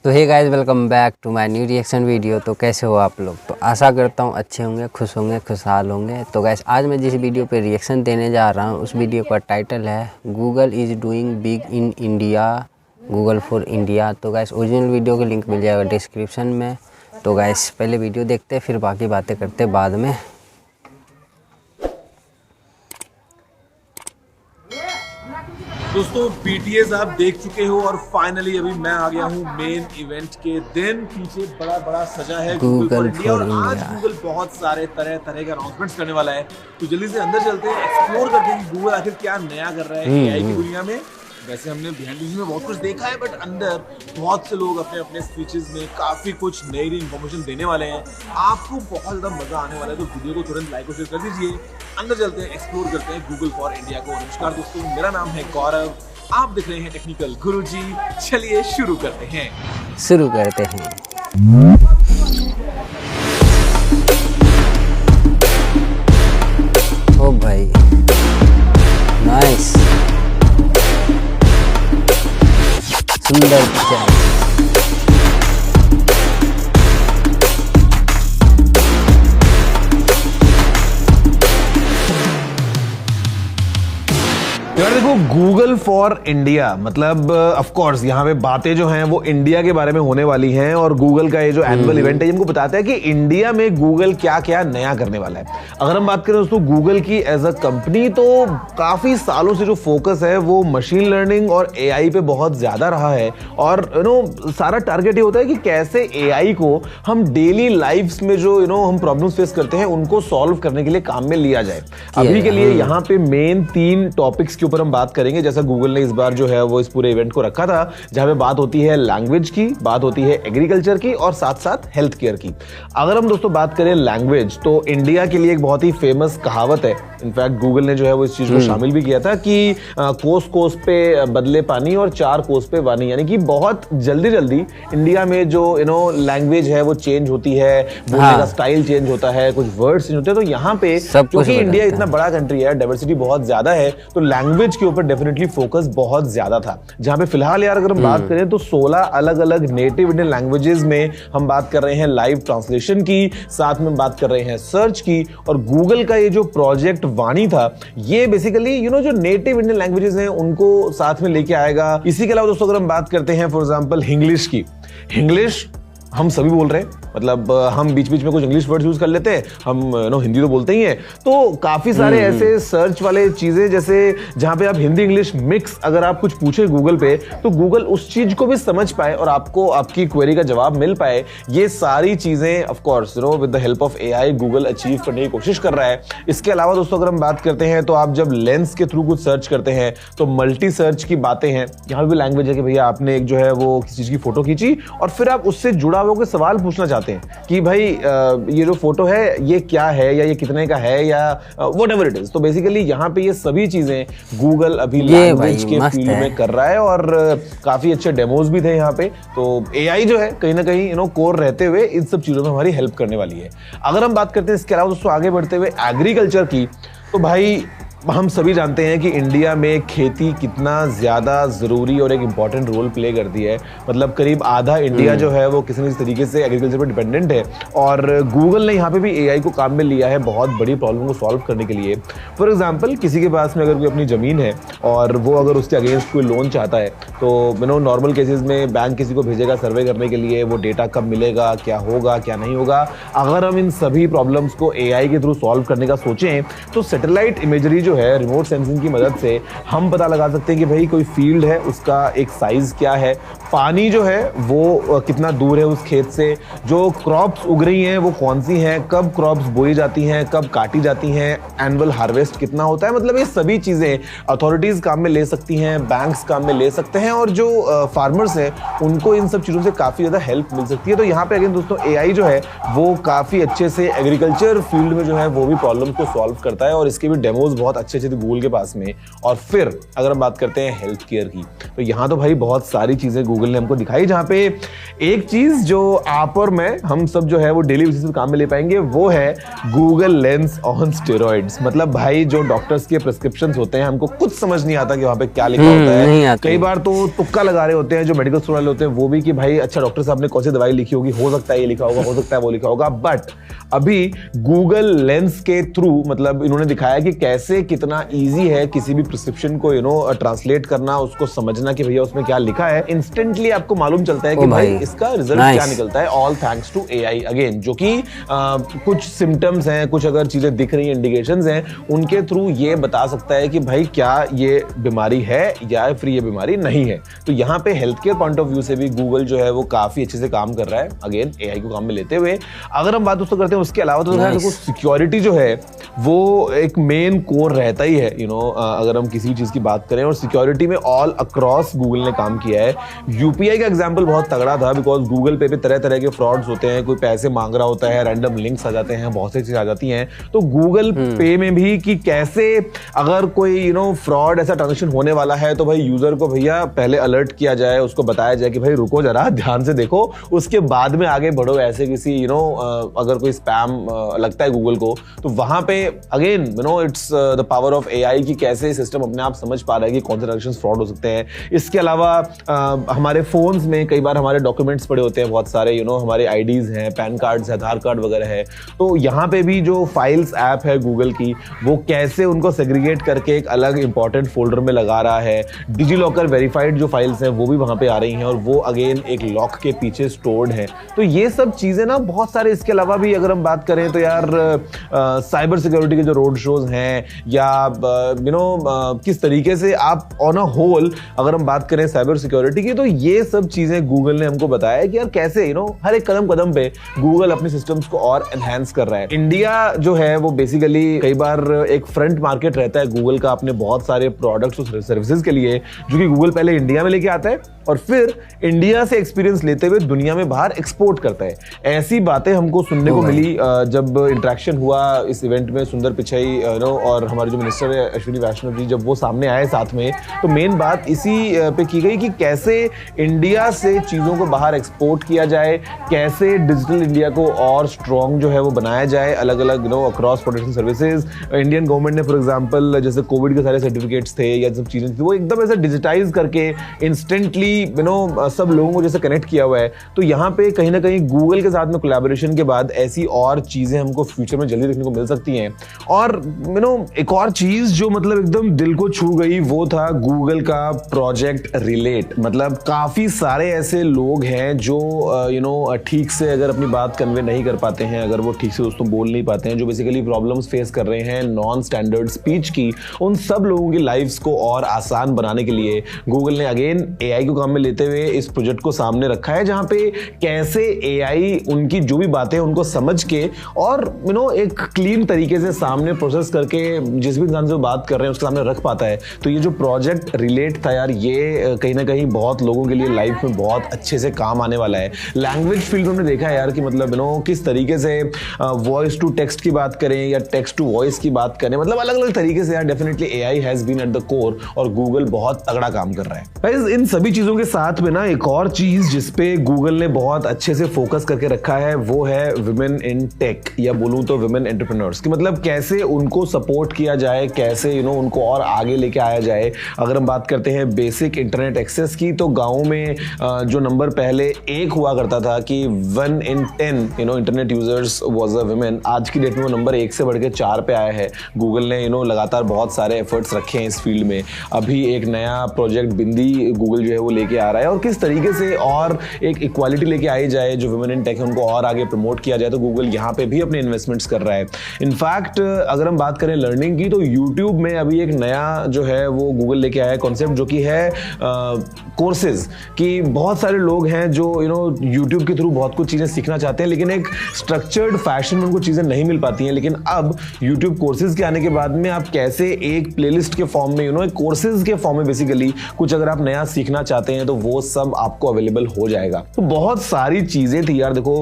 तो hey guys, welcome back to my new reaction video. तो कैसे हो आप लोग? तो आशा करता हूँ अच्छे होंगे, खुश होंगे, खुशहाल होंगे। तो गाइस, आज मैं जिस वीडियो पे रिएक्शन देने जा रहा हूँ उस वीडियो का टाइटल है Google is doing big in India, Google for India. तो गाइस, ओरिजिनल वीडियो का लिंक मिल जाएगा डिस्क्रिप्शन में। तो गाइस, पहले वीडियो देखते हैं, फिर बाकी बातें करते बाद में। दोस्तों, BTS आप देख चुके हो और फाइनली अभी मैं आ गया हूँ मेन इवेंट के दिन। पीछे बड़ा बड़ा सजा है गूगल फॉर इंडिया और आज गूगल बहुत सारे तरह तरह के अनाउंसमेंट्स करने वाला है। तो जल्दी से अंदर चलते हैं, एक्सप्लोर करते हैं गूगल आखिर क्या नया कर रहा है AI की दुनिया में। वैसे हमने बिहाइंड द सीन में बहुत कुछ देखा है, बट अंदर बहुत से लोग अपने अपने स्पीचेस में काफी कुछ नई इन्फॉर्मेशन देने वाले हैं। आपको बहुत ज्यादा मजा आने वाला है, तो वीडियो को तुरंत लाइक और शेयर कर दीजिए। अंदर चलते हैं, एक्सप्लोर करते हैं गूगल फॉर इंडिया को। नमस्कार दोस्तों, मेरा नाम है गौरव, आप देख रहे हैं टेक्निकल गुरुजी। चलिए शुरू करते हैं। ओ भाई, नाइस, सुंदर पिक्चर। यार देखो, गूगल फॉर इंडिया मतलब ऑफ कोर्स यहाँ पे बातें जो हैं वो इंडिया के बारे में होने वाली हैं। और गूगल का ये जो एनुअल इवेंट है हमको बताता है कि इंडिया में गूगल क्या क्या नया करने वाला है। अगर हम बात करें दोस्तों गूगल की एज अ कंपनी, तो काफी सालों से जो फोकस है वो मशीन लर्निंग और AI पे बहुत ज्यादा रहा है। और सारा टारगेट ये होता है कि कैसे AI को हम डेली लाइफ्स में जो हम प्रॉब्लम्स फेस करते हैं उनको सॉल्व करने के लिए काम में लिया जाए। अभी के लिए यहाँ पे मेन 3 टॉपिक्स के ऊपर हम बात करेंगे। जैसा गूगल ने इस बार जो है वो इस पूरे इवेंट को रखा था, जहां पे बात होती है लैंग्वेज की, बात होती है एग्रीकल्चर की और साथ साथ हेल्थ केयर की। अगर हम दोस्तों बात करें लैंग्वेज, तो इंडिया के लिए एक बहुत ही फेमस कहावत है। इनफैक्ट गूगल ने जो है वो इस चीज को शामिल भी किया था कि कोस कोस पे बदले पानी और 4 कोस पे वानी, यानी कि बहुत जल्दी जल्दी इंडिया में जो लैंग्वेज है वो चेंज होती है, बोलने का स्टाइल चेंज होता है, कुछ वर्ड्स चेंज होते हैं। तो यहाँ पे क्योंकि इंडिया इतना बड़ा कंट्री है, डाइवर्सिटी बहुत ज्यादा है, तो लैंग्वेज के ऊपर डेफिनेटली फोकस बहुत ज्यादा था। जहां पे फिलहाल यार अगर हम बात करें तो 16 अलग अलग नेटिव इंडियन लैंग्वेजेस में हम बात कर रहे हैं लाइव ट्रांसलेशन की, साथ में बात कर रहे हैं सर्च की। और गूगल का ये जो प्रोजेक्ट वाणी था, ये बेसिकली जो नेटिव इंडियन लैंग्वेजेस हैं उनको साथ में लेके आएगा। इसी के अलावा दोस्तों अगर हम बात करते हैं फॉर एग्जांपल इंग्लिश की, इंग्लिश हम सभी बोल रहे हैं, मतलब हम बीच बीच में कुछ इंग्लिश वर्ड्स यूज कर लेते हैं, हम हिंदी तो बोलते ही हैं। तो काफी सारे ऐसे सर्च वाले चीजें, जैसे जहां पे आप हिंदी इंग्लिश मिक्स अगर आप कुछ पूछे गूगल पे, तो गूगल उस चीज को भी समझ पाए और आपको आपकी क्वेरी का जवाब मिल पाए। ये सारी चीजें of course with the help of AI Google achieve करने की कोशिश कर रहा है। इसके अलावा दोस्तों अगर हम बात करते हैं, तो आप जब लेंस के थ्रू कुछ सर्च करते हैं तो मल्टी सर्च की बातें हैं। यहाँ भी लैंग्वेज है कि भैया आपने एक जो है वो किसी चीज की फोटो खींची और फिर आप उससे जुड़ा हुआ कोई सवाल पूछना चाहते हैं कि भाई ये जो फोटो है ये क्या है, या ये कितने का है, या व्हाटएवर इट इज। तो बेसिकली यहाँ पे ये सभी चीजें गूगल अभी लैंग्वेज के फील्ड में कर रहा है और काफी अच्छे डेमोज भी थे यहाँ पे। तो AI जो है कहीं ना कहीं कोर रहते हुए इन सब चीजों में हमारी हेल्प करने वाली है। अगर हम बात करते हैं इसके अलावा दोस्तों आगे बढ़ते हुए एग्रीकल्चर की, तो भाई हम सभी जानते हैं कि इंडिया में खेती कितना ज़्यादा ज़रूरी और एक इम्पॉर्टेंट रोल प्ले करती है। मतलब करीब आधा इंडिया जो है वो किसी न किसी तरीके से एग्रीकल्चर पर डिपेंडेंट है। और गूगल ने यहाँ पे भी AI को काम में लिया है बहुत बड़ी प्रॉब्लम को सॉल्व करने के लिए। फॉर एग्जांपल, किसी के पास में अगर कोई अपनी ज़मीन है और वो अगर उसके अगेंस्ट कोई लोन चाहता है, तो नॉर्मल केसेस में बैंक किसी को भेजेगा सर्वे करने के लिए, वो डेटा कब मिलेगा, क्या होगा, क्या नहीं होगा। अगर हम इन सभी प्रॉब्लम्स को AI के थ्रू सॉल्व करने का सोचें, तो सैटेलाइट इमेजरी जो है, रिमोट सेंसिंग की मदद से हम पता लगा सकते हैं कि भाई कोई फील्ड है, उसका एक साइज क्या है, पानी जो है वो कितना दूर है उस खेत से, जो क्रॉप्स उग रही हैं वो कौन सी हैं, कब क्रॉप्स बोई जाती हैं, कब काटी जाती हैं, एनुअल हार्वेस्ट कितना होता है। मतलब ये सभी चीजें अथॉरिटीज काम में ले सकती हैं, बैंक्स काम में ले सकते हैं, और जो फार्मर्स हैं उनको इन सब चीजों से काफी ज्यादा हेल्प मिल सकती है। तो यहाँ पे अगेन दोस्तों AI जो है वो काफी अच्छे से एग्रीकल्चर फील्ड में जो है वो भी प्रॉब्लम को सॉल्व करता है, और इसके भी डेमोज बहुत अच्छे अच्छे गूगल के पास में। और फिर अगर हम बात करते हैं हेल्थ केयर की, तो यहाँ तो भाई बहुत सारी चीजें गूगल ने हमको दिखाई, जहाँ पे एक चीज जो आप और मैं हम सब जो है वो डेली बेसिस पे काम में ले पाएंगे वो है गूगल लेंस ऑन स्टेरॉइड्स। मतलब भाई जो डॉक्टर्स के प्रिस्क्रिप्शंस होते हैं हमको कुछ समझ नहीं आता कि वहां पे क्या लिखा होता है। कई बार तो तुक्का लगा रहे होते हैं जो मेडिकल स्टोर वाले होते हैं वो भी कि भाई अच्छा डॉक्टर साहब ने कौन सी दवाई लिखी होगी, हो सकता है ये लिखा होगा, हो सकता है वो लिखा होगा। बट अभी गूगल लेंस के थ्रू मतलब इन्होंने दिखाया कि कैसे कितना ईजी है किसी भी प्रिस्क्रिप्शन को ट्रांसलेट करना, उसको समझना कि भैया उसमें क्या लिखा है। इंस्टेंटली आपको मालूम चलता है कि भाई इसका रिजल्ट क्या निकलता है, all thanks to AI again, जो कि कुछ सिम्टम्स हैं, कुछ अगर चीजें दिख रही हैं, इंडिकेशंस हैं, उनके थ्रू ये बता सकता है कि भाई क्या ये बीमारी है या फिर ये बीमारी नहीं है। तो यहाँ पे health care point of view से भी गूगल जो है वो काफी अच्छे से काम कर रहा है अगेन एआई को काम में लेते हुए। अगर हम बात दोस्तों करते हैं उसके अलावा तो सिक्योरिटी जो है वो एक मेन कोर रहता ही है। अगर हम किसी चीज की बात करें और सिक्योरिटी में ऑल अक्रॉस गूगल ने काम किया है। यूपीआई का एग्जांपल बहुत तगड़ा था बिकॉज गूगल पे तरह तरह के फ्रॉड्स होते हैं, कोई पैसे मांग रहा होता है, रैंडम लिंक्स आ जाते हैं, बहुत सी चीजें आ जाती हैं। तो गूगल पे में भी कि कैसे अगर कोई फ्रॉड ऐसा ट्रांजेक्शन होने वाला है तो भाई यूजर को भैया पहले अलर्ट किया जाए, उसको बताया जाए कि भाई रुको जरा, ध्यान से देखो, उसके बाद में आगे बढ़ो। ऐसे किसी अगर कोई स्पैम लगता है गूगल को तो वहां पे again it's the power of AI कि कैसे सिस्टम अपने आप समझ पा रहा है कि कौन से ट्रांजेक्शंस फ्रॉड हो सकते हैं। इसके अलावा हमारे फोन्स में कई बार हमारे डॉक्यूमेंट्स पड़े होते हैं बहुत सारे, हमारे आईडीज हैं, पैन कार्ड्स है, आधार कार्ड वगैरह है। तो यहाँ पे भी जो फाइल्स ऐप है गूगल की वो कैसे उनको सेग्रीगेट करके एक अलग इंपॉर्टेंट फोल्डर में लगा रहा है। डिजी लॉकर वेरीफाइड जो फाइल्स हैं वो भी वहां पे आ रही हैं और वो अगेन एक लॉक के पीछे स्टोर्ड है। तो ये सब चीजें ना बहुत सारे। इसके अलावा भी अगर हम बात करें तो यार साइबर सिक्योरिटी के जो रोड शोज हैं या किस तरीके से आप ऑन अ होल अगर हम बात करें साइबर सिक्योरिटी की, तो ये सब चीजें गूगल ने हमको बताया कि यार कैसे हर एक कदम कदम पे गूगल अपने सिस्टम्स को और एनहांस कर रहा है। इंडिया जो है वो बेसिकली कई बार एक फ्रंट मार्केट रहता है गूगल का अपने बहुत सारे प्रोडक्ट्स और सर्विसेज के लिए, जो कि गूगल पहले इंडिया में लेके आता है और फिर इंडिया से एक्सपीरियंस लेते हुए दुनिया में बाहर एक्सपोर्ट करता है। ऐसी बातें हमको सुनने को मिली जब इंटरेक्शन हुआ इस इवेंट में सुंदर पिचाई और हमारे जो मिनिस्टर है अश्विनी वैष्णव जी, जब वो सामने आए साथ में, तो मेन बात इसी पे की गई कि कैसे इंडिया से चीजों को बाहर एक्सपोर्ट किया जाए, कैसे डिजिटल इंडिया को और स्ट्रॉन्ग जो है वो बनाया जाए अलग अलग across protection services. Indian government ने फॉर एग्जांपल जैसे कोविड के सारे सर्टिफिकेट्स थे या सब चीजें थी वो एकदम ऐसे डिजिटाइज करके इंस्टेंटली सब लोगों को जैसे कनेक्ट किया हुआ है। तो यहाँ पे कहीं ना कहीं गूगल के साथ में कोलैबोरेशन के बाद ऐसी और चीजें हमको फ्यूचर में जल्दी देखने को मिल सकती हैं। और एक और चीज जो मतलब एकदम दिल को छू गई वो था गूगल का प्रोजेक्ट रिलेट। मतलब काफी सारे ऐसे लोग हैं जो ठीक से अगर अपनी बात कन्वे नहीं कर पाते हैं, अगर वो ठीक से दोस्तों बोल नहीं पाते हैं, जो बेसिकली प्रॉब्लम्स फेस कर रहे हैं नॉन स्टैंडर्ड स्पीच की, उन सब लोगों की लाइफ्स को और आसान बनाने के लिए गूगल ने अगेन एआई को काम में लेते हुए इस प्रोजेक्ट को सामने रखा है, जहां पे कैसे एआई उनकी जो भी बातें उनको समझ के और एक क्लीन तरीके से सामने प्रोसेस करके जिस भी इंसान से बात कर रहे हैं उसके सामने रख पाता है। तो ये जो प्रोजेक्ट रिलेट था यार, ये कहीं ना कहीं बहुत लोगों के लिए लाइफ में बहुत अच्छे से काम आने वाला है। लैंग्वेज फील्ड में हमने देखा है यार कि मतलब किस तरीके से वॉइस टू टेक्स्ट की बात करें या टेक्स्ट टू वॉइस की बात करें, मतलब अलग अलग तरीके से यार definitely AI has been at the core और गूगल बहुत तगड़ा काम कर रहा है। गाइस इन सभी चीजों के साथ में ना एक और चीज जिसपे गूगल ने बहुत अच्छे से फोकस करके रखा है वो है विमेन इन टेक, या बोलूं तो विमेन एंटरप्रेन्योर्स की। मतलब कैसे उनको सपोर्ट किया जाए, कैसे उनको और आगे लेके आया जाए। अगर हम बात करते हैं बेसिक इंटरनेट एक्सेस की, तो गाँव में जो नंबर पहले 1 हुआ करता था कि 1 in 10 internet users was a women, आज की डेट में वो नंबर 1 से बढ़ के 4 पे आया है। गूगल ने लगातार बहुत सारे एफर्ट्स रखे हैं इस फील्ड में। अभी एक नया प्रोजेक्ट बिंदी गूगल जो है वो लेके आ रहा है और किस तरीके से और एक इक्वालिटी लेके आई जाए जो विमेन इन टेक है उनको और आगे प्रमोट किया जाए, तो गूगल यहाँ पे भी अपने इन्वेस्टमेंट्स कर रहा है। इनफैक्ट अगर हम बात करें लर्निंग की, तो यूट्यूब में अभी एक नया जो है वो गूगल लेके आया है कॉन्सेप्ट, जो कि है कोर्सेज। कि बहुत सारे लोग हैं जो यूट्यूब के थ्रू बहुत कुछ चीजें सीखना चाहते हैं, लेकिन एक स्ट्रक्चर्ड फैशन में उनको चीजें नहीं मिल पाती हैं। लेकिन अब यूट्यूब कोर्सेज के आने के बाद में आप कैसे एक प्लेलिस्ट के फॉर्म में एक कोर्सेज के फॉर्म में बेसिकली कुछ अगर आप नया सीखना चाहते हैं तो वो सब आपको अवेलेबल हो जाएगा। तो बहुत सारी चीजें थी यार। देखो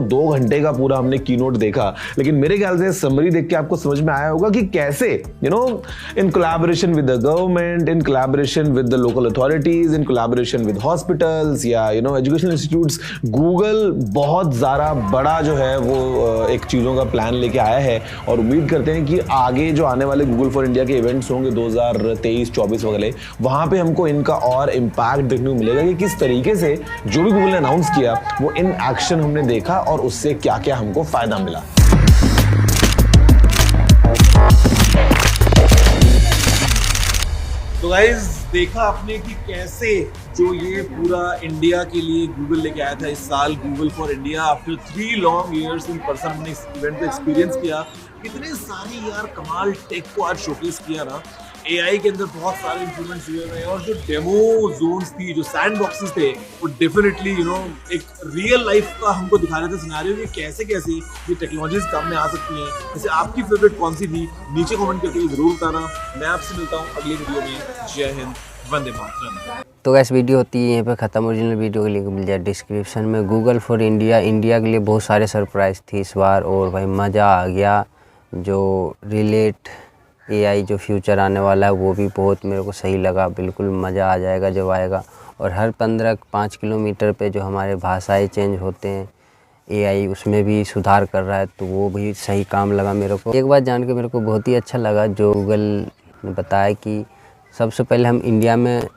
2 घंटे का पूरा हमने कीनोट देखा, लेकिन मेरे ख्याल से समरी देख के आपको समझ में आया होगा कि कैसे in collaboration with the government, in collaboration with the local authorities, in collaboration with hospitals या एजुकेशनल इंस्टीट्यूट्स, गूगल बहुत ज़्यादा बड़ा जो है वो एक चीज़ों का प्लान लेके आया है और उम्मीद करते हैं कि आगे जो आने वाले गूगल फॉर इंडिया के इवेंट्स होंगे 2023-24 वगैरह, वहाँ पे हमको इनका और इम्पैक्ट देखने को मिलेगा कि किस तरीके से जो भी गूगल ने अनाउंस किया वो इन एक्शन हमने देखा और उससे क्या क्या हमको फ़ायदा मिला। तो गाइस देखा आपने कि कैसे जो ये पूरा इंडिया के लिए गूगल लेके आया था इस साल, Google for India, after 3 long years in person हमने इस इवेंट को एक्सपीरियंस किया। कितने सारे यार कमाल टेक को आज शोकेस किया ना। एआई के अंदर बहुत सारे इंप्रूवमेंट्स हुए हैं और जो डेमो जोन्स थी, जो सैंड बॉक्सेस थे, वो डेफिनेटली एक रियल लाइफ का हमको दिखा रहे थे सिनेरियो कि कैसे कैसे ये टेक्नोलॉजीज काम में आ सकती हैं। जैसे आपकी फेवरेट कौन सी थी, नीचे कमेंट करके जरूर बताना। मैं आपसे मिलता हूँ अगली वीडियो में। जय हिंद, वंदे मातरम। तो गैस वीडियो होती है यहीं पे ख़त्म। ओरिजिनल वीडियो के लिंक मिल जाए डिस्क्रिप्शन में। गूगल फॉर इंडिया, इंडिया के लिए बहुत सारे सरप्राइज़ थी इस बार और भाई मज़ा आ गया। जो रिलेट एआई जो फ्यूचर आने वाला है वो भी बहुत मेरे को सही लगा। बिल्कुल मज़ा आ जाएगा जब आएगा। और हर 5 किलोमीटर पे जो हमारे भाषाएं चेंज होते हैं, एआई उसमें भी सुधार कर रहा है, तो वो भी सही काम लगा मेरे को। एक बात जान के मेरे को बहुत ही अच्छा लगा, जो गूगल ने बताया कि सबसे पहले हम इंडिया में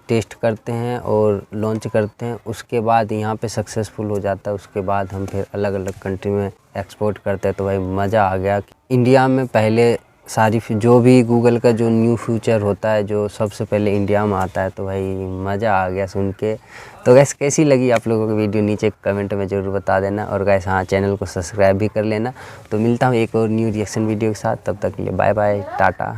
टेस्ट करते हैं और लॉन्च करते हैं, उसके बाद यहाँ पे सक्सेसफुल हो जाता है, उसके बाद हम फिर अलग अलग कंट्री में एक्सपोर्ट करते हैं। तो भाई मज़ा आ गया। इंडिया में पहले सारी जो भी गूगल का जो न्यू फ्यूचर होता है जो सबसे पहले इंडिया में आता है, तो भाई मज़ा आ गया सुन के। तो गैस कैसी लगी आप लोगों की वीडियो नीचे कमेंट में ज़रूर बता देना। और गैस हाँ, चैनल को सब्सक्राइब भी कर लेना। तो मिलता हूँ एक और न्यू रिएक्शन वीडियो के साथ, तब तक के लिए बाय बाय, टाटा।